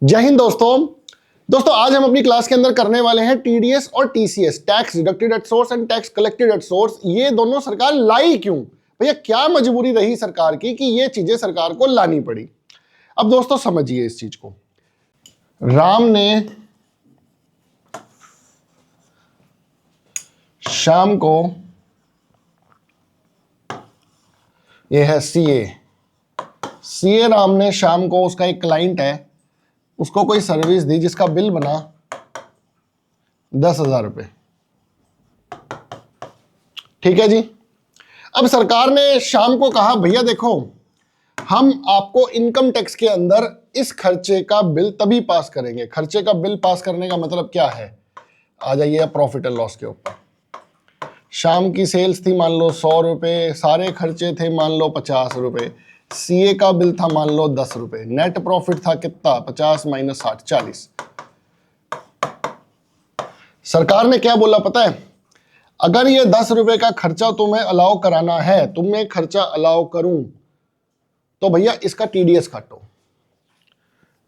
जय हिंद दोस्तों आज हम अपनी क्लास के अंदर करने वाले हैं टीडीएस और TCS, tax deducted at source and tax collected at source. ये दोनों सरकार लाई क्यों? भैया क्या मजबूरी रही सरकार की कि ये चीजें सरकार को लानी पड़ी? अब दोस्तों समझिए इस चीज को। राम ने शाम को, ये है सीए राम ने शाम को, उसका एक क्लाइंट है, उसको कोई सर्विस दी जिसका बिल बना 10,000 रुपए। ठीक है जी। अब सरकार ने शाम को कहा भैया देखो, हम आपको इनकम टैक्स के अंदर इस खर्चे का बिल तभी पास करेंगे। खर्चे का बिल पास करने का मतलब क्या है? आ जाइए प्रॉफिट एंड लॉस के ऊपर। शाम की सेल्स थी मान लो 100 रुपए, सारे खर्चे थे मान लो 50 रुपए, सीए का बिल था मान लो 10 रुपए, नेट प्रॉफिट था कितना? 50 माइनस 60 40। सरकार ने क्या बोला पता है? अगर ये 10 रुपए का खर्चा तुम्हें अलाउ कराना है, तुम्हें खर्चा अलाउ करूं तो भैया इसका टीडीएस काटो।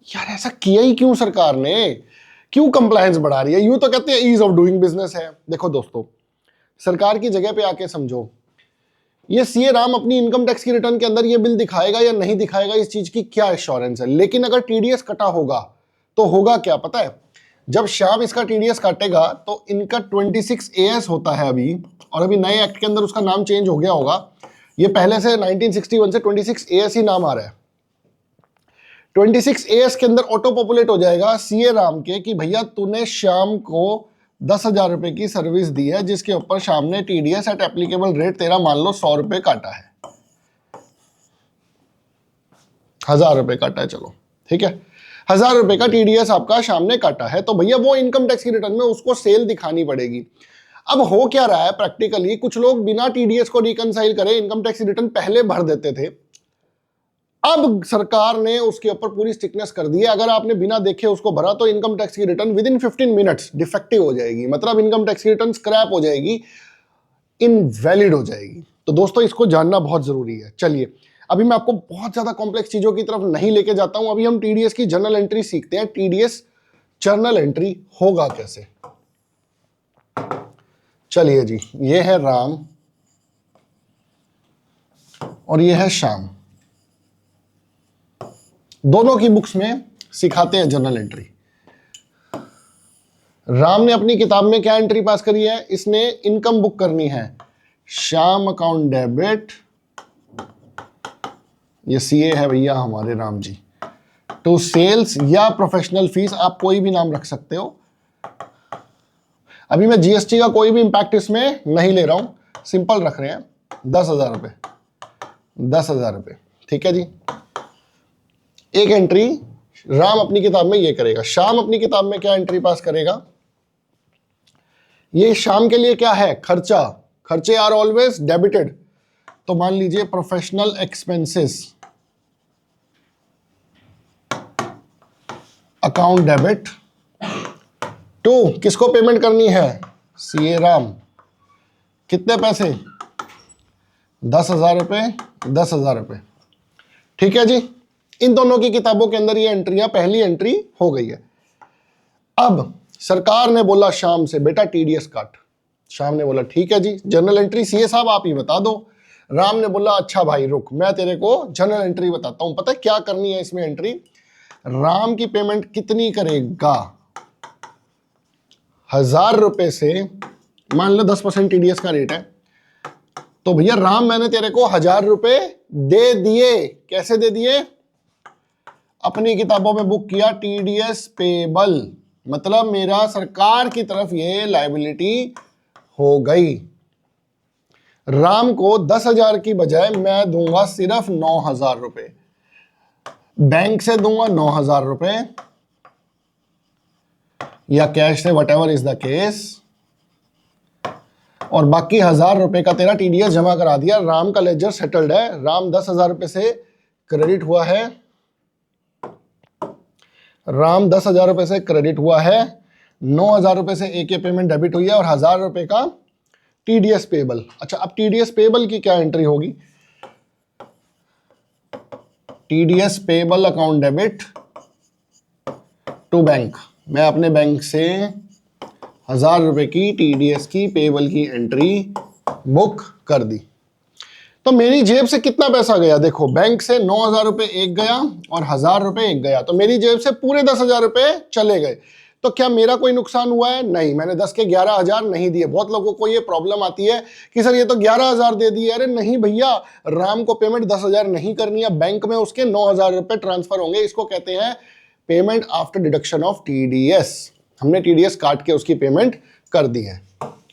यार ऐसा किया ही क्यों सरकार ने? क्यों कंप्लायंस बढ़ा रही है? यूं तो कहते हैं ईज ऑफ डूइंग बिजनेस है। देखो दोस्तों, सरकार की जगह पे आके समझो, ये सीए राम अपनी इनकम टैक्स की रिटर्न के अंदर ये बिल दिखाएगा या नहीं दिखाएगा, इस चीज की क्या एश्योरेंस है? लेकिन अगर टीडीएस कटा होगा तो होगा क्या पता है? जब श्याम इसका टीडीएस काटेगा तो इनका 26 एएस होता है अभी, और अभी नए एक्ट के अंदर उसका नाम चेंज हो गया होगा। ये पहले से 1961 से 26 एएस ही नाम आ रहा है। 26 एएस के अंदर ऑटो पॉपुलेट हो जाएगा सीए राम के कि भैया तूने श्याम को 10,000 रुपए की सर्विस दी है, जिसके ऊपर शाम ने टीडीएस एट एप्लीकेबल रेट तेरा मान लो 100 रुपए काटा है, 1000 रुपए काटा है, चलो ठीक है, 1000 रुपए का टीडीएस आपका शाम ने काटा है, तो भैया वो इनकम टैक्स की रिटर्न में उसको सेल दिखानी पड़ेगी। अब हो क्या रहा है प्रैक्टिकली, कुछ लोग बिना टीडीएस को रिकंसाइल करे इनकम टैक्स की रिटर्न पहले भर देते थे। अब सरकार ने उसके ऊपर पूरी स्ट्रिक्टनेस कर दी है। अगर आपने बिना देखे उसको भरा तो इनकम टैक्स की return with in 15 minutes defective हो जाएगी, मतलब इनकम टैक्स की रिटर्न स्क्रैप हो जाएगी, इनवैलिड हो जाएगी। तो दोस्तों इसको जानना बहुत जरूरी है। चलिए अभी मैं आपको बहुत ज्यादा कॉम्प्लेक्स चीजों की तरफ नहीं लेके जाता हूं, अभी हम टीडीएस की जर्नल एंट्री सीखते हैं। टीडीएस जर्नल एंट्री होगा कैसे? चलिए जी, ये है राम और ये है श्याम, दोनों की बुक्स में सिखाते हैं जर्नल एंट्री। राम ने अपनी किताब में क्या एंट्री पास करी है? इसने इनकम बुक करनी है, श्याम अकाउंट डेबिट, ये सीए है भैया हमारे राम जी, टू सेल्स या प्रोफेशनल फीस, आप कोई भी नाम रख सकते हो। अभी मैं जीएसटी का कोई भी इंपैक्ट इसमें नहीं ले रहा हूं, सिंपल रख रहे हैं 10,000 रुपए, 10,000 रुपए। ठीक है जी। एक एंट्री राम अपनी किताब में ये करेगा। श्याम अपनी किताब में क्या एंट्री पास करेगा? ये श्याम के लिए क्या है? खर्चा। खर्चे आर ऑलवेज डेबिटेड, तो मान लीजिए professional expenses account debit to, किसको पेमेंट करनी है? सीए राम। कितने पैसे? 10,000 रुपए, 10,000 रुपए। ठीक है जी। इन दोनों की किताबों के अंदर ये एंट्रियां, पहली एंट्री हो गई है। अब सरकार ने बोला श्याम से बेटा टीडीएस काट। श्याम ने बोला ठीक है जी, जनरल एंट्री सीए साहब आप ही बता दो। राम ने बोला अच्छा भाई रुक, मैं तेरे को जनरल एंट्री बताता हूं। पता है क्या करनी है इसमें एंट्री? राम की पेमेंट कितनी करेगा? 1000 रुपए से, मान लो 10% टीडीएस का रेट है, तो भैया राम मैंने तेरे को 1000 रुपए दे दिए। कैसे दे दिए? अपनी किताबों में बुक किया टीडीएस पेबल, मतलब मेरा सरकार की तरफ ये लायबिलिटी हो गई। राम को 10,000 की बजाय मैं दूंगा सिर्फ 9,000 रुपए, बैंक से दूंगा 9,000 रुपए या कैश से, what ever is the case, और बाकी 1000 रुपए का तेरा टीडीएस जमा करा दिया। राम का लेजर सेटल्ड है, राम 10,000 रुपए से क्रेडिट हुआ है, राम 10,000 रुपए से क्रेडिट हुआ है, 9,000 रुपए से एक पेमेंट डेबिट हुई है और 1000 रुपए का टीडीएस पेबल। अच्छा अब टीडीएस पेबल की क्या एंट्री होगी? TDS payable account debit to bank, मैं अपने बैंक से 1000 रुपए की टीडीएस की पेबल की एंट्री बुक कर दी। तो मेरी जेब से कितना पैसा गया? देखो, बैंक से 9000 रुपए एक गया और 1000 रुपए एक गया, तो मेरी जेब से पूरे 10,000 रुपए चले गए। तो क्या मेरा कोई नुकसान हुआ है? नहीं, मैंने 10 के 11,000 नहीं दिए। बहुत लोगों को ये प्रॉब्लम आती है कि सर ये तो 11,000 दे दिए। अरे नहीं भैया, राम को पेमेंट 10,000 नहीं करनी है, बैंक में उसके 9000 रुपए ट्रांसफर होंगे। इसको कहते हैं payment after deduction of TDS. हमने टीडीएस काट के उसकी पेमेंट कर दी है।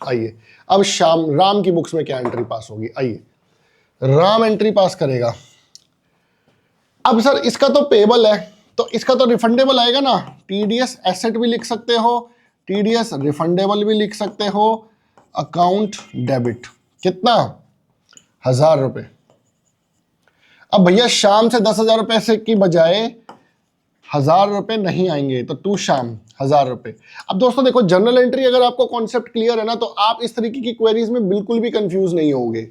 आइए अब राम की बुक्स में क्या एंट्री पास होगी? आइए, राम एंट्री पास करेगा। अब सर इसका तो पेबल है, तो इसका तो रिफंडेबल आएगा ना। टीडीएस एसेट भी लिख सकते हो, टीडीएस रिफंडेबल भी लिख सकते हो। अकाउंट डेबिट कितना? 1000 रुपए। अब भैया शाम से 10,000 रुपए से की बजाय 1000 रुपए नहीं आएंगे, तो टू शाम 1000 रुपए। अब दोस्तों देखो, जर्नल एंट्री अगर आपको कॉन्सेप्ट क्लियर है ना, तो आप इस तरीके की क्वेरीज में बिल्कुल भी कंफ्यूज नहीं होंगे।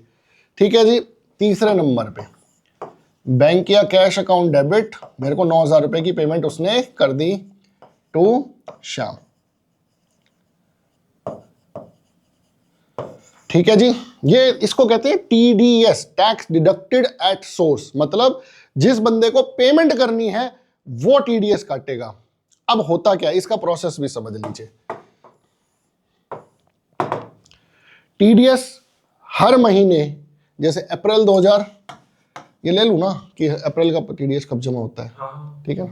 ठीक है जी। तीसरे नंबर पे बैंक या कैश अकाउंट डेबिट, मेरे को 9000 रुपए की पेमेंट उसने कर दी टू श्याम। ठीक है जी। ये इसको कहते हैं TDS, tax deducted at source, मतलब जिस बंदे को पेमेंट करनी है वो टीडीएस काटेगा। अब होता क्या है, इसका प्रोसेस भी समझ लीजिए। टीडीएस हर महीने, जैसे अप्रैल 2000, ये ले लूं ना कि अप्रैल का टीडीएस कब जमा होता है, ठीक है।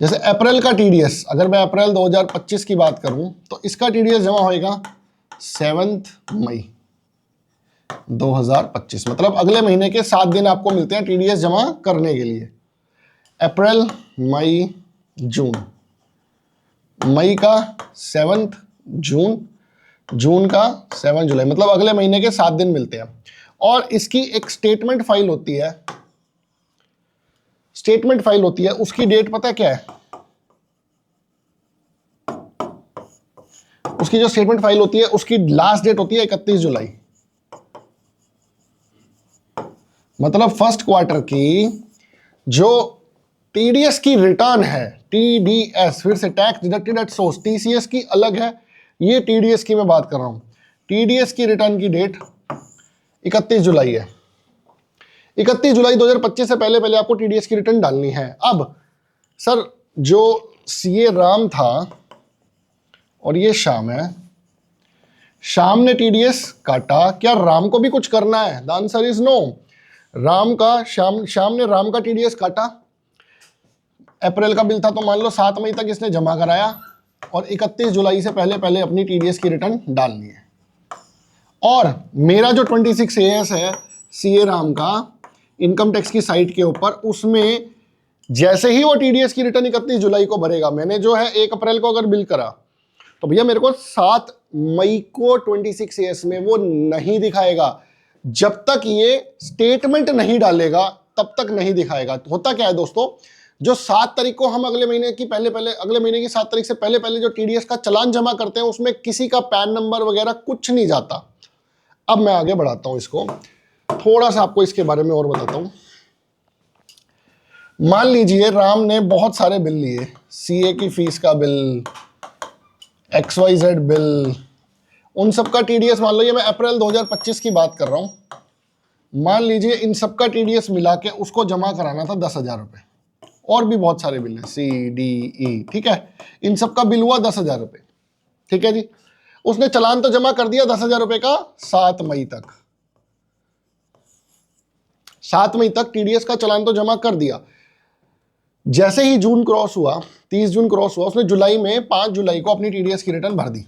जैसे अप्रैल का टीडीएस, अगर मैं अप्रैल 2025 की बात करूं तो इसका टीडीएस जमा होएगा 7 मई 2025, मतलब अगले महीने के 7 दिन आपको मिलते हैं टीडीएस जमा करने के लिए। अप्रैल, मई, जून, मई का 7 जून, जून का 7 जुलाई, मतलब अगले महीने के 7 दिन मिलते हैं। और इसकी एक स्टेटमेंट फाइल होती है, स्टेटमेंट फाइल होती है, उसकी डेट पता है क्या है? उसकी जो स्टेटमेंट फाइल होती है उसकी लास्ट डेट होती है 31 जुलाई। मतलब फर्स्ट क्वार्टर की जो टीडीएस की रिटर्न है, टीडीएस, फिर से tax deducted at source, TCS की अलग है, ये टीडीएस की मैं बात कर रहा हूं। टीडीएस की रिटर्न की डेट 31 जुलाई है। 31 जुलाई 2025 से पहले पहले आपको टीडीएस की रिटर्न डालनी है। अब सर जो सीए राम था और ये श्याम है, श्याम ने टीडीएस काटा, क्या राम को भी कुछ करना है? The answer is no. Ram का श्याम ने राम का टीडीएस काटा, अप्रैल का बिल था तो मान लो 7 मई तक इसने जमा कराया और 31 जुलाई से पहले पहले अपनी टीडीएस की रिटर्न डालनी है। और मेरा जो 26 एएस है सीए राम का इनकम टैक्स की साइट के ऊपर, उसमें जैसे ही वो टीडीएस की रिटर्न 31 जुलाई को भरेगा, मैंने जो है 1 अप्रैल को अगर बिल करा तो भैया मेरे को 7 मई को 26 एएस में वो नहीं दिखाएगा। जब तक ये स्टेटमेंट नहीं डालेगा तब तक नहीं दिखाएगा। तो होता क्या है दोस्तों, जो 7 तारीख को हम अगले महीने की अगले महीने की 7 तारीख से पहले पहले जो टीडीएस का चालान जमा करते हैं उसमें किसी का पैन नंबर वगैरह कुछ नहीं जाता। अब मैं आगे बढ़ाता हूं इसको, थोड़ा सा आपको इसके बारे में और बताता हूं। मान लीजिए राम ने बहुत सारे बिल लिए, सीए की फीस का बिल, XYZ बिल, उन सब का टीडीएस, मान लो ये मैं अप्रैल 2025 की बात कर रहा हूं। मान लीजिए इन सब का टीडीएस मिला के उसको जमा कराना था 10,000 रुपए। और भी बहुत सारे बिल हैं, CDE, ठीक है, इन सब का बिल हुआ 10,000 रुपए। ठीक है जी, उसने चालान तो जमा कर दिया 10,000 रुपए का 7 मई तक। 7 मई तक टीडीएस का चालान तो जमा कर दिया। जैसे ही जून क्रॉस हुआ, 30 जून क्रॉस हुआ, उसने जुलाई में 5 जुलाई को अपनी टीडीएस की रिटर्न भर दी।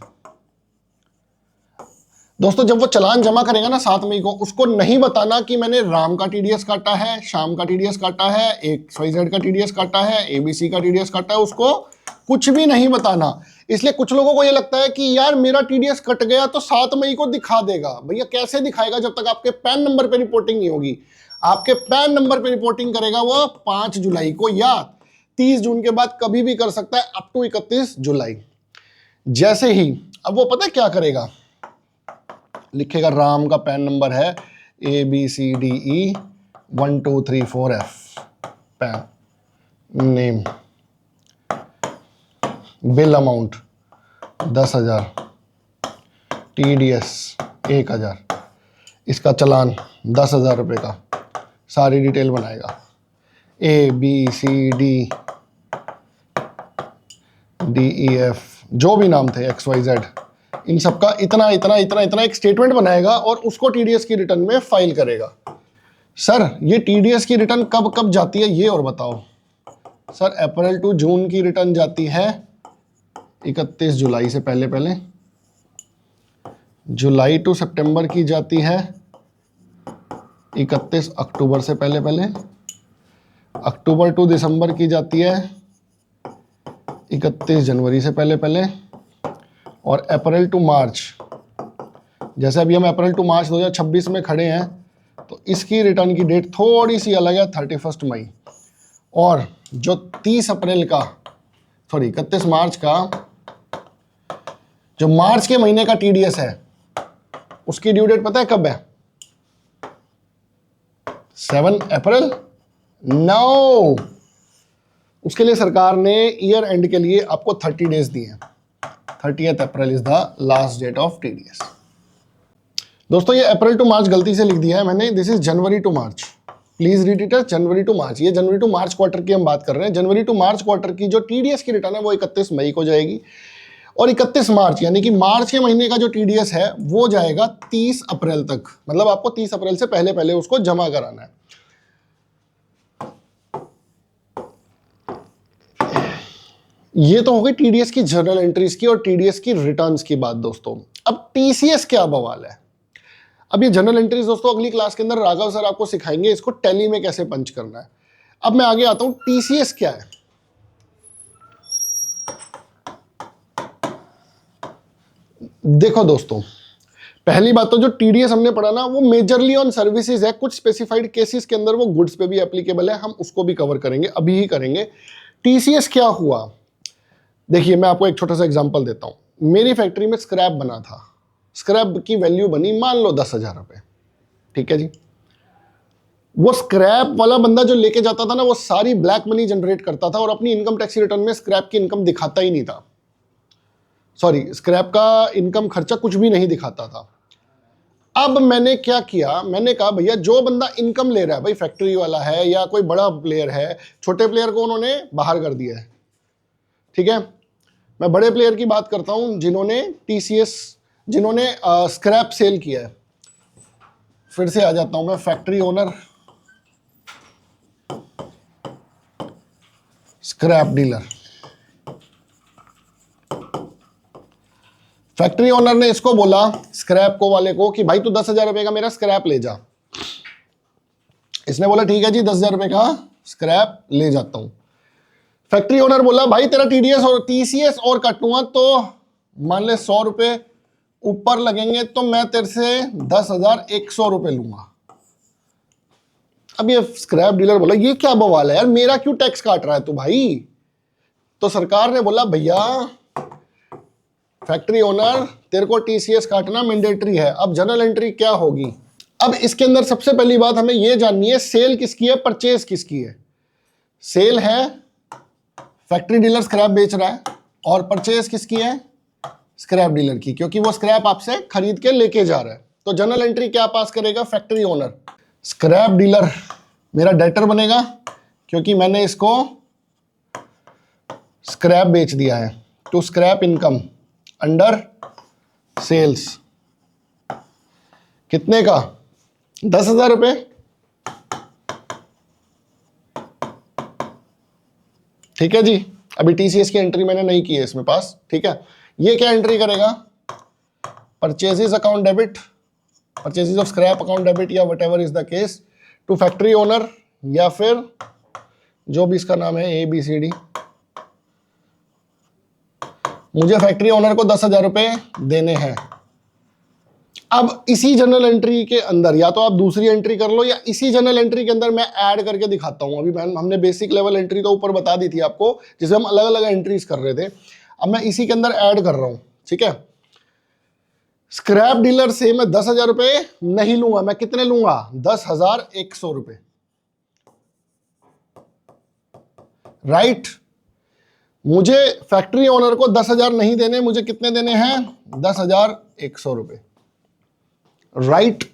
दोस्तों जब वो चालान जमा करेगा ना 7 मई को, उसको नहीं बताना कि मैंने राम का टीडीएस काटा है, श्याम का टीडीएस काटा है, XYZ का टीडीएस काटा है, ABC का टीडीएस काटा है, उसको कुछ भी नहीं बताना। इसलिए कुछ लोगों को ये लगता है कि यार मेरा टीडीएस कट गया तो 7 मई को दिखा देगा। भैया कैसे दिखाएगा जब तक आपके पैन नंबर पे रिपोर्टिंग नहीं होगी। आपके पैन नंबर पे रिपोर्टिंग करेगा वो 5 जुलाई को या 30 जून के बाद कभी भी कर सकता है, अप टू 31 जुलाई। जैसे ही अब वो पता है क्या करेगा, लिखेगा राम का पैन नंबर है ABCDE 1 2 3 4 F, pan name bill amount 10,000, TDS 1,000, इसका चालान 10,000 रुपये का, सारी डिटेल बनाएगा ABCD DEF जो भी नाम थे XYZ, इन सबका इतना इतना इतना इतना एक स्टेटमेंट बनाएगा और उसको TDS की रिटर्न में फाइल करेगा। सर ये TDS की रिटर्न कब कब जाती है ये और बताओ। सर अप्रैल टू जून की रिटर्न जाती है 31 जुलाई से पहले पहले, जुलाई टू सितंबर की जाती है 31 अक्टूबर से पहले पहले, अक्टूबर टू दिसंबर की जाती है 31 जनवरी से पहले पहले, और अप्रैल टू मार्च, जैसे अभी हम अप्रैल टू मार्च 2026 में खड़े हैं तो इसकी रिटर्न की डेट थोड़ी सी अलग है, 31 मई। और जो 30 अप्रैल का 31 मार्च का जो मार्च के महीने का TDS है उसकी ड्यू डेट पता है कब है? 7 अप्रैल। नो, उसके लिए सरकार ने ईयर एंड के लिए आपको 30 डेज दिए हैं। 30th April is the last date of TDS। दोस्तों ये अप्रैल टू मार्च गलती से लिख दिया है मैंने, this is January to March, please read it as January to March. ये जनवरी टू मार्च क्वार्टर की हम बात कर रहे हैं। जनवरी टू मार्च क्वार्टर की जो TDS की रिटर्न है वो 31 मई को जाएगी, और 31 मार्च यानी कि मार्च के महीने का जो TDS है वो जाएगा 30 अप्रैल तक। मतलब आपको 30 अप्रैल से पहले पहले उसको जमा कराना है। ये तो हो गई TDS की जर्नल एंट्रीज की और TDS की रिटर्न्स की बात दोस्तों। अब TCS क्या बवाल है? अब ये जर्नल एंट्रीज दोस्तों अगली क्लास के अंदर राघव सर आपको सिखाएंगे इसको टैली में कैसे पंच करना है। अब मैं आगे आता हूं, TCS क्या है? देखो दोस्तों, पहली बात तो जो TDS हमने पढ़ा ना वो मेजरली ऑन सर्विसेज है, कुछ स्पेसिफाइड केसेस के अंदर वो गुड्स पे भी एप्लीकेबल है, हम उसको भी कवर करेंगे, अभी ही करेंगे। TCS क्या हुआ? देखिए मैं आपको एक छोटा सा एग्जांपल देता हूं। मेरी फैक्ट्री में स्क्रैप बना था, स्क्रैप की वैल्यू बनी मान लो 10,000 रुपए, ठीक है जी। वो स्क्रैप वाला बंदा जो लेके जाता था ना वो सारी ब्लैक मनी जनरेट करता था और अपनी इनकम टैक्स रिटर्न में स्क्रैप की इनकम दिखाता ही नहीं था, सॉरी स्क्रैप का इनकम खर्चा कुछ भी नहीं दिखाता था। अब मैंने क्या किया, मैंने कहा भैया जो बंदा इनकम ले रहा है, भाई फैक्ट्री वाला है या कोई बड़ा प्लेयर है, छोटे प्लेयर को उन्होंने बाहर कर दिया है, ठीक है। मैं बड़े प्लेयर की बात करता हूं जिन्होंने TCS, जिन्होंने स्क्रैप सेल किया है। फिर से आ जाता हूं मैं, factory owner, scrap dealer. Factory owner ने इसको बोला स्क्रैप को वाले को कि भाई तू 10,000 रुपए का मेरा स्क्रैप ले जा। इसने बोला ठीक है जी 10,000 रुपए का स्क्रैप ले जाता हूं। फैक्ट्री ओनर बोला भाई तेरा TDS और TCS और काटूंगा तो मान ले 100 रुपए ऊपर लगेंगे तो मैं तेरे से 10,100 रुपए लूंगा। अब ये स्क्रैप डीलर बोला ये क्या बवाल है यार, मेरा क्यों टैक्स काट रहा है तू भाई? तो सरकार ने बोला भैया फैक्ट्री ओनर तेरे को TCS काटना मैंडेटरी है। अब जनरल एंट्री क्या होगी? अब इसके अंदर सबसे पहली बात हमें यह जाननी है सेल किसकी है, परचेज किसकी है। सेल है फैक्ट्री डीलर स्क्रैप बेच रहा है, और परचेज किसकी है? स्क्रैप डीलर की, क्योंकि वो स्क्रैप आपसे खरीद के लेके जा रहा है। तो जनरल एंट्री क्या पास करेगा? Factory owner. स्क्रैप डीलर मेरा डेटर बनेगा क्योंकि मैंने इसको स्क्रैप बेच दिया है। To scrap income under sales कितने का? 10,000 रुपए। ठीक है जी। अभी TCS की एंट्री मैंने नहीं की है इसमें पास, ठीक है। ये क्या एंट्री करेगा? Purchases account debit, purchases of scrap account debit या whatever is the case to factory owner, या फिर जो भी इसका नाम है ABCD। मुझे फैक्ट्री ओनर को 10,000 रुपए देने हैं। अब इसी जनरल एंट्री के अंदर या तो आप दूसरी एंट्री कर लो या इसी जनरल एंट्री के अंदर मैं ऐड करके दिखाता हूं। अभी हमने बेसिक लेवल एंट्री तो ऊपर बता दी थी आपको जिसमें हम अलग अलग एंट्रीज कर रहे थे। अब मैं इसी के अंदर ऐड कर रहा हूं, ठीक है। स्क्रैप डीलर से मैं 10,000 रुपए नहीं लूंगा, मैं कितने लूंगा? 10,100 रुपए, राइट। मुझे फैक्ट्री ओनर को 10,000 नहीं देने, मुझे कितने देने हैं? 10,100 रुपए। राइट।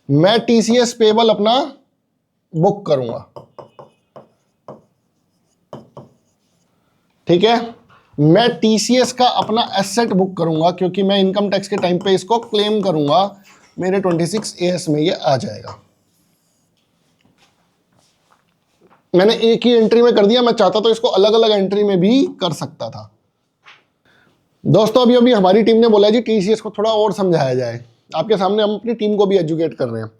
मैं टीसीएस पेबल अपना बुक करूंगा, ठीक है। मैं टीसीएस का अपना एसेट बुक करूंगा क्योंकि मैं इनकम टैक्स के टाइम पे इसको क्लेम करूंगा, मेरे 26 एएस में ये आ जाएगा। मैंने एक ही एंट्री में कर दिया, मैं चाहता तो इसको अलग अलग एंट्री में भी कर सकता था। दोस्तों अभी अभी हमारी टीम ने बोला जी टीसीएस को थोड़ा और समझाया जाए। आपके सामने हम अपनी टीम को भी एजुकेट कर रहे हैं।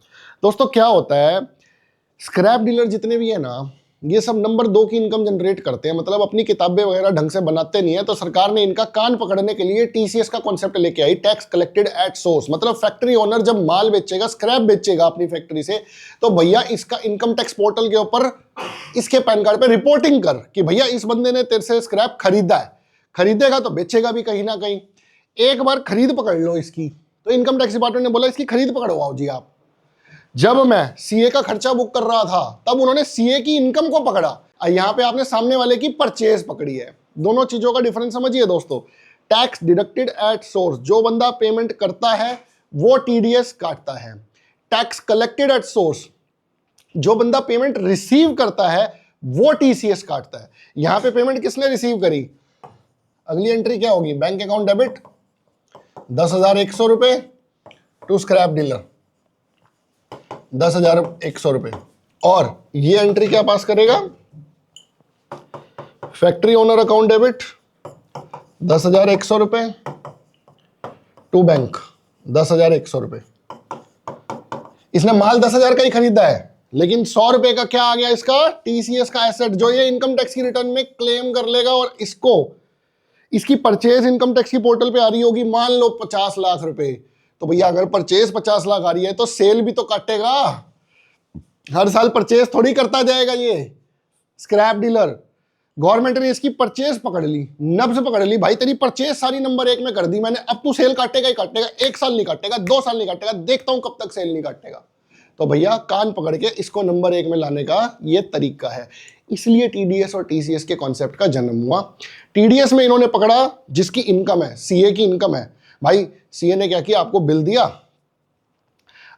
दोस्तों क्या होता है, स्क्रैप डीलर जितने भी है ना, ये सब नंबर 2 की इनकम जनरेट करते हैं, मतलब अपनी किताबें वगैरह ढंग से बनाते नहीं है। तो सरकार ने इनका कान पकड़ने के लिए टीसीएस का कॉन्सेप्ट लेके आई, टैक्स कलेक्टेड एट सोर्स। मतलब फैक्ट्री ओनर जब माल बेचेगा, स्क्रैप बेचेगा अपनी फैक्ट्री से, तो भैया इसका इनकम टैक्स पोर्टल के ऊपर इसके पैन कार्ड पे रिपोर्टिंग कर कि भैया इस बंदे ने तेरे से स्क्रैप खरीदा है। खरीदेगा तो बेचेगा भी कहीं ना कहीं। एक बार खरीद पकड़ लो इसकी, तो इनकम टैक्स डिपार्टमेंट ने बोला इसकी खरीद पकड़वाओ जी आप। जब मैं सीए का खर्चा बुक कर रहा था तब उन्होंने सीए की इनकम को पकड़ा, यहां पे आपने सामने वाले की परचेज पकड़ी है। दोनों चीजों का डिफरेंस समझिए दोस्तों। टैक्स डिडक्टेड एट सोर्स, जो बंदा पेमेंट करता है वो टीडीएस काटता है। टैक्स कलेक्टेड एट सोर्स, जो बंदा पेमेंट रिसीव करता है वो टीसीएस काटता है। यहां पे पेमेंट किसने रिसीव करी, अगली एंट्री क्या होगी, बैंक अकाउंट डेबिट 10,100 रुपए टू स्क्रैप डीलर 10,100 रुपए। और ये एंट्री क्या पास करेगा, फैक्ट्री ओनर अकाउंट डेबिट 10,100 रुपए टू बैंक 10,100 रुपए। इसने माल 10,000 का ही खरीदा है, लेकिन 100 रुपए का क्या आ गया इसका, टीसीएस का एसेट, जो ये इनकम टैक्स की रिटर्न में क्लेम कर लेगा। और इसको इसकी परचेज इनकम टैक्स की पोर्टल पे आ रही होगी, मान लो 50 लाख रुपए। तो भैया अगर परचेज 50 लाख आ रही है तो सेल भी तो काटेगा। हर साल परचेज थोड़ी करता जाएगा ये स्क्रैप डीलर। गवर्नमेंट ने इसकी परचेज पकड़ ली, नब्ज पकड़ ली, भाई तेरी परचेज सारी नंबर 1 में कर दी मैंने, अब तू सेल काटेगा ही काटेगा। 1 साल नहीं काटेगा, 2 साल नहीं काटेगा, देखता हूं कब तक सेल नहीं काटेगा। तो भैया कान पकड़ के इसको नंबर 1 में लाने का ये तरीका है। इसलिए टीडीएस और टीसीएस के कॉन्सेप्ट का जन्म हुआ। टीडीएस में इन्होंने पकड़ा जिसकी इनकम है, सीए की इनकम है। भाई सीए ने क्या किया, आपको बिल दिया,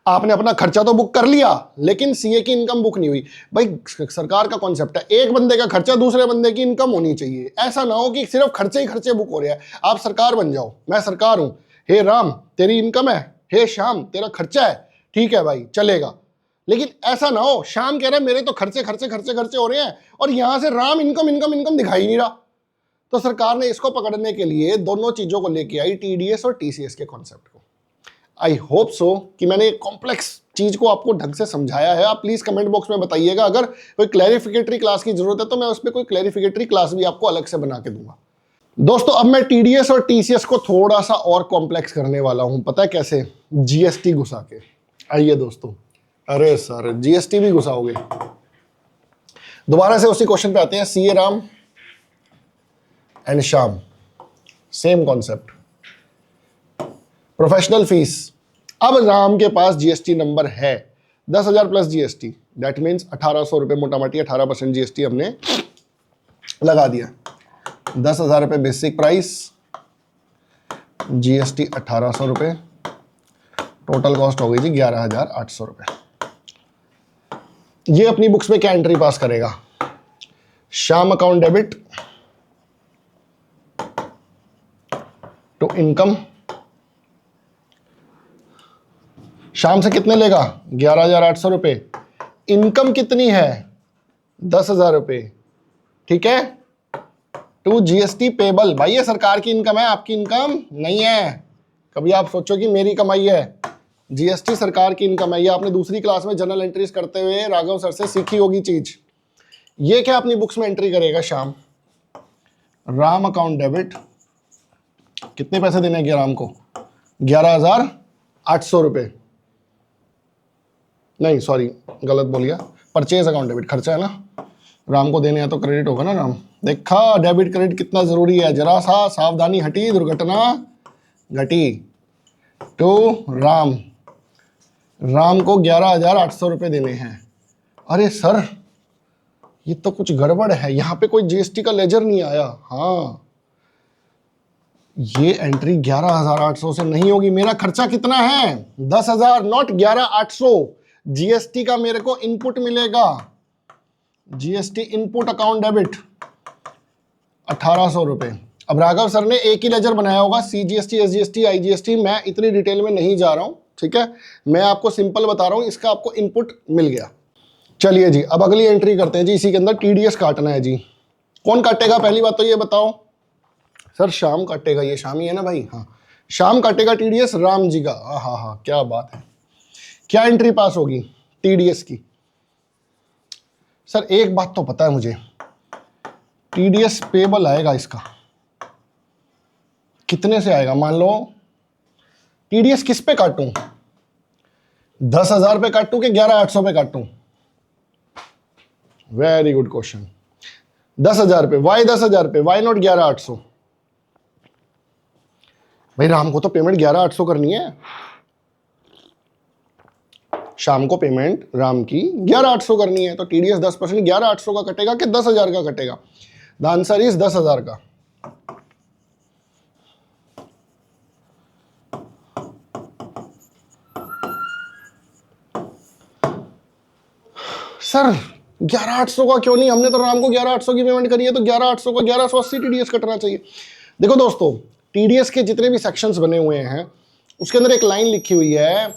आपने अपना खर्चा तो बुक कर लिया, लेकिन सीए की इनकम बुक नहीं हुई। भाई सरकार का कॉन्सेप्ट है एक बंदे का खर्चा दूसरे बंदे की इनकम होनी चाहिए। ऐसा ना हो कि सिर्फ खर्चे ही खर्चे बुक हो रहे हैं। आप सरकार बन जाओ, मैं सरकार हूं, हे राम तेरी इनकम है, हे श्याम तेरा खर्चा है, ठीक है भाई चलेगा। लेकिन ऐसा ना हो श्याम कह रहा है मेरे तो खर्चे खर्चे खर्चे खर्चे हो रहे हैं और यहां से राम इनकम इनकम इनकम दिखाई नहीं रहा। तो सरकार ने इसको पकड़ने के लिए दोनों चीजों को लेके आई, टीडीएस और टीसीएस के कॉन्सेप्ट को। आई होप सो कि मैंने एक कॉम्प्लेक्स चीज को आपको ढंग से समझाया है। आप प्लीज कमेंट बॉक्स में बताइएगा, अगर कोई क्लैरिफिकेटरी क्लास की जरूरत है तो मैं उस पर कोई क्लैरिफिकेटरी क्लास भी आपको अलग से बना के दूंगा। दोस्तों अब मैं टीडीएस और टीसीएस को थोड़ा सा और कॉम्प्लेक्स करने वाला हूं, पता है कैसे, जीएसटी घुसा के। आइए दोस्तों, अरे सर जीएसटी भी घुसाओगे, दोबारा से उसी क्वेश्चन पे आते हैं। CA Ram and Shyam, same concept, professional fees. अब राम के पास जीएसटी नंबर है 10,000 प्लस जीएसटी, दैट मीन्स 1,800 रुपए, मोटा मोटी 18% जीएसटी हमने लगा दिया। 10,000 रुपए बेसिक प्राइस, जीएसटी 1,800 रुपए, टोटल कॉस्ट हो गई जी 11,800 रुपए। ये अपनी बुक्स में क्या एंट्री पास करेगा, Shyam account debit to income. Shyam से कितने लेगा, 11,800 रुपए। इनकम कितनी है, 10,000 रुपए, ठीक है। टू जीएसटी पेबल, भाई ये सरकार की इनकम है, आपकी इनकम नहीं है। कभी आप सोचो कि मेरी कमाई है, जीएसटी सरकार की इनकम है। ये आपने दूसरी क्लास में जनरल एंट्रीज करते हुए राघव सर से सीखी होगी चीज। ये क्या अपनी बुक्स में एंट्री करेगा, शाम राम अकाउंट डेबिट, कितने पैसे देने हैं राम को, 11,800 रुपए, नहीं सॉरी गलत बोल गया, परचेज अकाउंट डेबिट, खर्चा है ना, राम को देने हैं तो क्रेडिट होगा ना राम। देखा डेबिट क्रेडिट कितना जरूरी है, जरा सा सावधानी हटी दुर्घटना घटी। टू राम, राम को 11,800 रुपए देने हैं। अरे सर ये तो कुछ गड़बड़ है, यहां पे कोई जीएसटी का लेजर नहीं आया। हाँ, ये एंट्री 11,800 से नहीं होगी। मेरा खर्चा कितना है? 10,000, नॉट 11,800। जीएसटी का मेरे को इनपुट मिलेगा, जीएसटी इनपुट अकाउंट डेबिट 1,800 रुपए। अब राघव सर ने एक ही लेजर बनाया होगा, सीजीएसटी, एसजीएसटी, आईजीएसटी। मैं इतनी डिटेल में नहीं जा रहा हूं, ठीक है, मैं आपको सिंपल बता रहा हूं। इसका आपको इनपुट मिल गया। चलिए जी, अब अगली एंट्री करते हैं जी। इसी के अंदर टीडीएस काटना है जी। कौन काटेगा पहली बात तो ये बताओ? सर शाम काटेगा, ये शाम ही है ना भाई। हाँ, शाम काटेगा टीडीएस राम जी का। हाँ हाँ, क्या बात है। क्या एंट्री पास होगी टीडीएस की? सर एक बात तो पता है मुझे, टीडीएस पेबल आएगा इसका। कितने से आएगा? मान लो टीडीएस किस पे काटूं? 10,000 पे काटूं कि 11,800 पे काटूं? Very good question. 10,000 पे। वाई 10,000 पे? Why not 11,800? भाई राम को तो पेमेंट 11,800 करनी है। शाम को पेमेंट राम की 11,800 करनी है, तो टीडीएस 10% 11,800 का कटेगा कि 10,000 का कटेगा? द आंसर इज 10,000 का। सर 11,800 का क्यों नहीं? हमने तो राम को 11,800 की पेमेंट करी है, तो 11,800 का 1,180 टीडीएस कटना चाहिए। देखो दोस्तों, टीडीएस के जितने भी सेक्शंस बने हुए हैं उसके अंदर एक लाइन लिखी हुई है,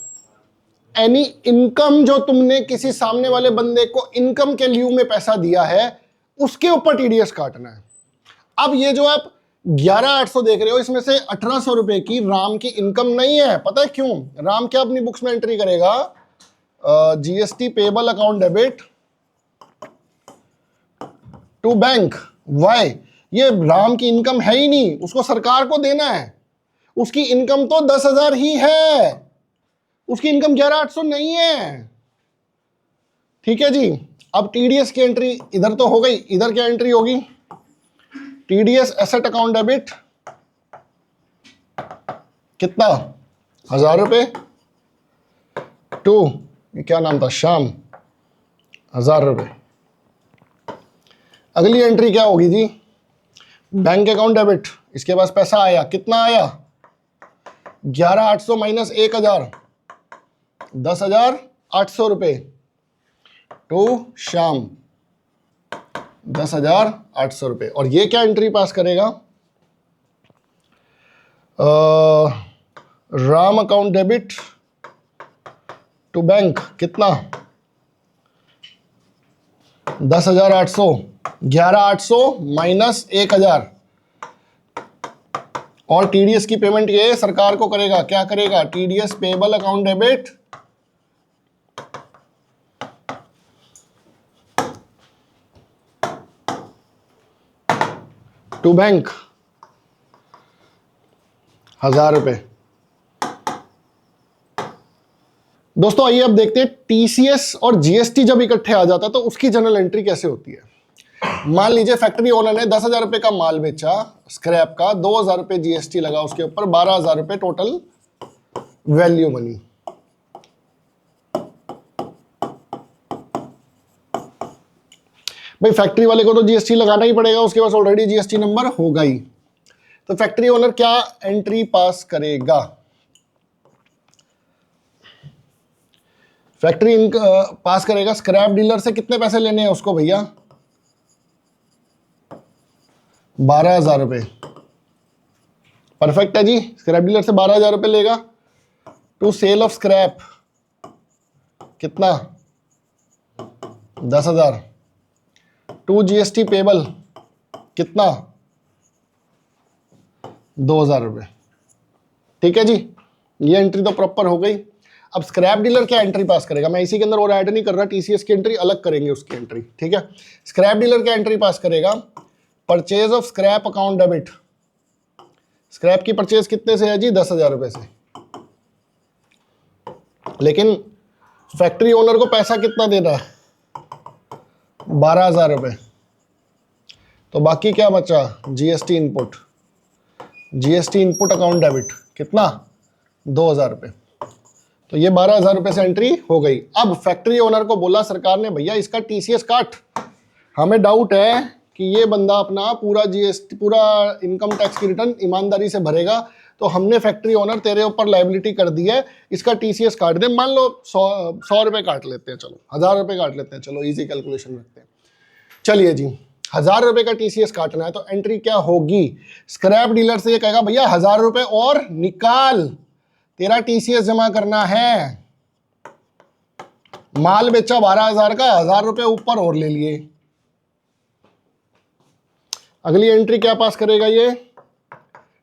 एनी इनकम जो तुमने किसी सामने वाले बंदे को इनकम के लिeu में पैसा दिया है उसके ऊपर टीडीएस काटना है। अब ये जो आप 11,800 देख रहे हो, इसमें से 1,800 रुपए की राम की इनकम नहीं है। पता है क्यों? राम क्या अपनी बुक्स में एंट्री करेगा? GST payable account debit to bank. Why? ये राम की इनकम है ही नहीं, उसको सरकार को देना है। उसकी इनकम तो 10,000 ही है, उसकी इनकम 11,800 नहीं है। ठीक है जी। अब टीडीएस की एंट्री इधर तो हो गई, इधर क्या एंट्री होगी? टीडीएस एसेट अकाउंट डेबिट कितना? 1,000 रुपए टू, क्या नाम था, श्याम, 1,000 रुपए। अगली एंट्री क्या होगी जी? Bank account debit. इसके पास पैसा आया, कितना आया? 11,800 माइनस 1,000, 10,800 रुपए टू शाम, 10,800 रुपए। और ये क्या एंट्री पास करेगा? Ram account debit to bank कितना? 10,800, 11,800 माइनस 1,000। और टीडीएस की पेमेंट ये सरकार को करेगा। क्या करेगा? TDS payable account debit to bank 1,000 रुपए। दोस्तों आइए अब देखते हैं टीसीएस और जीएसटी जब इकट्ठे आ जाता है तो उसकी जनरल एंट्री कैसे होती है। मान लीजिए फैक्ट्री ओनर ने 10,000 रुपए का माल बेचा स्क्रैप का, 2,000 रुपए जीएसटी लगा उसके ऊपर, 12,000 रुपए टोटल वैल्यू बनी। भाई फैक्ट्री वाले को तो जीएसटी लगाना ही पड़ेगा, उसके पास ऑलरेडी जीएसटी नंबर होगा ही। तो फैक्ट्री ओनर क्या एंट्री पास करेगा? फैक्ट्री पास करेगा स्क्रैप डीलर से कितने पैसे लेने हैं उसको भैया? 12,000 रुपए। परफेक्ट है जी। स्क्रैप डीलर से 12,000 रुपए लेगा। टू सेल ऑफ स्क्रैप कितना? 10,000। टू जीएसटी पेबल कितना? 2,000 रुपए। ठीक है जी, ये एंट्री तो प्रॉपर हो गई। अब स्क्रैप डीलर क्या एंट्री पास करेगा? मैं इसी के अंदर और ऐड नहीं कर रहा, टीसीएस की एंट्री अलग करेंगे उसकी एंट्री। ठीक है, स्क्रैप डीलर क्या एंट्री पास करेगा? Purchase of scrap account debit. Scrap की परचेज कितने से है जी? 10,000 रुपए से। लेकिन फैक्ट्री ओनर को पैसा कितना देना है? 12,000 रुपए। तो बाकी क्या बचा? GST input. GST input account debit कितना? 2,000 रुपए। तो ये 12,000 रुपए से एंट्री हो गई। अब फैक्ट्री ओनर को बोला सरकार ने, भैया इसका टीसीएस काट। हमें डाउट है कि ये बंदा अपना पूरा जीएसटी, पूरा इनकम टैक्स की रिटर्न ईमानदारी से भरेगा, तो हमने फैक्ट्री ओनर तेरे ऊपर लाइबिलिटी कर दी है, इसका टीसीएस काट दे। मान लो 100 रुपए काट लेते हैं, चलो 1000 रुपए काट लेते हैं, चलो इजी कैलकुलेशन रखते हैं। चलिए जी, 1000 रुपए का टीसीएस काटना है, तो एंट्री क्या होगी? स्क्रैप डीलर से ये कहेगा भैया 1000 रुपए और निकाल, तेरा टीसीएस जमा करना है। माल बेचा 12,000 का, 1000 रुपए ऊपर और ले लिए। अगली एंट्री क्या पास करेगा ये?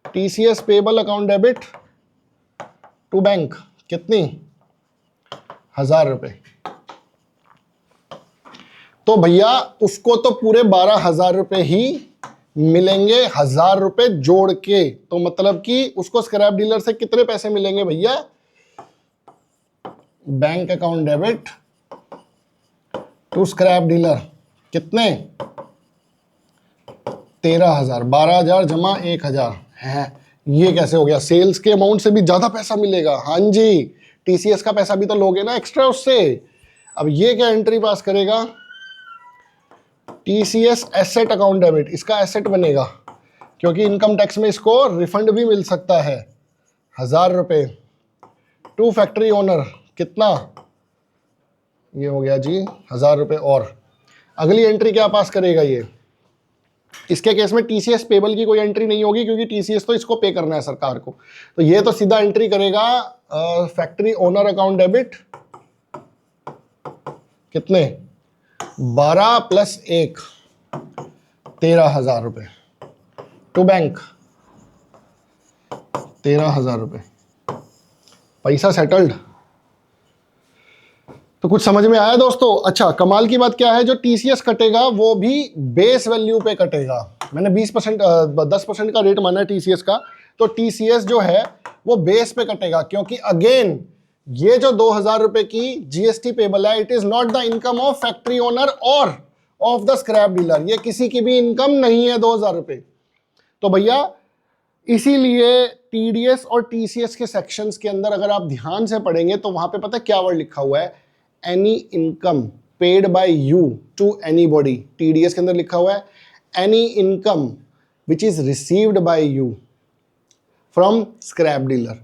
TCS payable account debit to bank, कितनी? 1000 रुपए। तो भैया उसको तो पूरे 12,000 रुपए ही मिलेंगे, 1000 रुपए जोड़ के। तो मतलब कि उसको स्क्रैप डीलर से कितने पैसे मिलेंगे भैया? Bank account debit to scrap dealer, कितने? 13,000। 12,000 जमा 1,000 है। ये कैसे हो गया? सेल्स के अमाउंट से भी ज्यादा पैसा मिलेगा। हाँ जी, टीसीएस का पैसा भी तो लोगे ना एक्स्ट्रा उससे। अब ये क्या एंट्री पास करेगा? टीसीएस एसेट अकाउंट डेबिट, इसका एसेट बनेगा क्योंकि इनकम टैक्स में इसको रिफंड भी मिल सकता है। 1000 रुपए टू फैक्ट्री ओनर, कितना? ये हो गया जी 1000 रुपए। और अगली एंट्री क्या पास करेगा ये? इसके केस में टीसीएस पेबल की कोई एंट्री नहीं होगी क्योंकि टीसीएस तो इसको पे करना है सरकार को। तो ये तो सीधा एंट्री करेगा फैक्ट्री ओनर अकाउंट डेबिट, कितने? 12 + 1, 13,000 रुपए टू बैंक, 13,000 रुपए। पैसा सेटल्ड। तो कुछ समझ में आया दोस्तों? अच्छा, कमाल की बात क्या है, जो टीसीएस कटेगा वो भी बेस वैल्यू पे कटेगा। मैंने 20% 10% का रेट माना है टीसीएस का, तो टीसीएस जो है वो बेस पे कटेगा क्योंकि अगेन ये जो 2,000 रुपए की जीएसटी पेबल है, it is not the income of factory owner और ऑफ द स्क्रैप डीलर। ये किसी की भी इनकम नहीं है 2,000 रुपए। तो भैया इसीलिए टीडीएस और टीसीएस के सेक्शंस के अंदर अगर आप ध्यान से पढ़ेंगे तो वहां पे पता है क्या वर्ड लिखा हुआ है? Any income paid by you to anybody. TDS के अंदर लिखा हुआ है any income which is received by you from scrap dealer.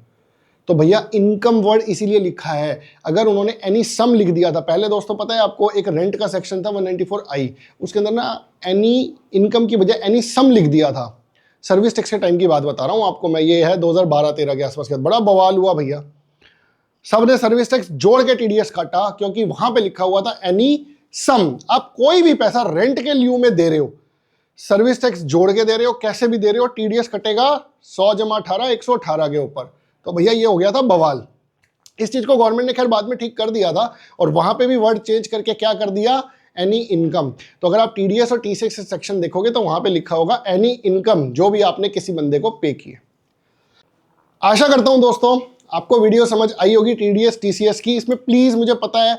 तो भैया इनकम वर्ड इसीलिए लिखा है। अगर उन्होंने एनी सम लिख दिया था, पहले दोस्तों पता है आपको एक रेंट का सेक्शन था 194I, उसके अंदर ना एनी इनकम की बजाय एनी सम लिख दिया था। सर्विस टैक्स के टाइम की बात बता रहा हूं आपको मैं, ये है 2012-13 के आसपास के। बड़ा बवाल हुआ भैया, सबने सर्विस टैक्स जोड़ के टीडीएस काटा क्योंकि वहां पे लिखा हुआ था एनी सम। आप कोई भी पैसा रेंट के लिeu में दे रहे हो, सर्विस टैक्स जोड़ के दे रहे हो, कैसे भी दे रहे हो, टीडीएस कटेगा 100 + 18 118 के ऊपर। तो भैया ये हो गया था बवाल। इस चीज को गवर्नमेंट ने खैर बाद में ठीक कर दिया था और वहां पे भी वर्ड चेंज करके क्या कर दिया? Any income. तो अगर आप टीडीएस और टीसीएस सेक्शन देखोगे तो वहां पे लिखा होगा एनी इनकम, जो भी आपने किसी बंदे को पे किए। आशा करता हूं दोस्तों आपको वीडियो समझ आई होगी टीडीएस टीसीएस की। इसमें प्लीज, मुझे पता है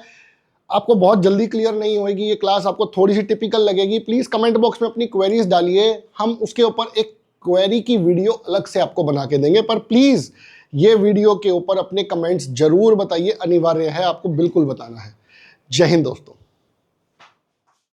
आपको बहुत जल्दी क्लियर नहीं होगी ये क्लास, आपको थोड़ी सी टिपिकल लगेगी। प्लीज कमेंट बॉक्स में अपनी क्वेरीज डालिए, हम उसके ऊपर एक क्वेरी की वीडियो अलग से आपको बना के देंगे। पर प्लीज ये वीडियो के ऊपर अपने कमेंट्स जरूर बताइए, अनिवार्य है, आपको बिल्कुल बताना है। जय हिंद दोस्तों।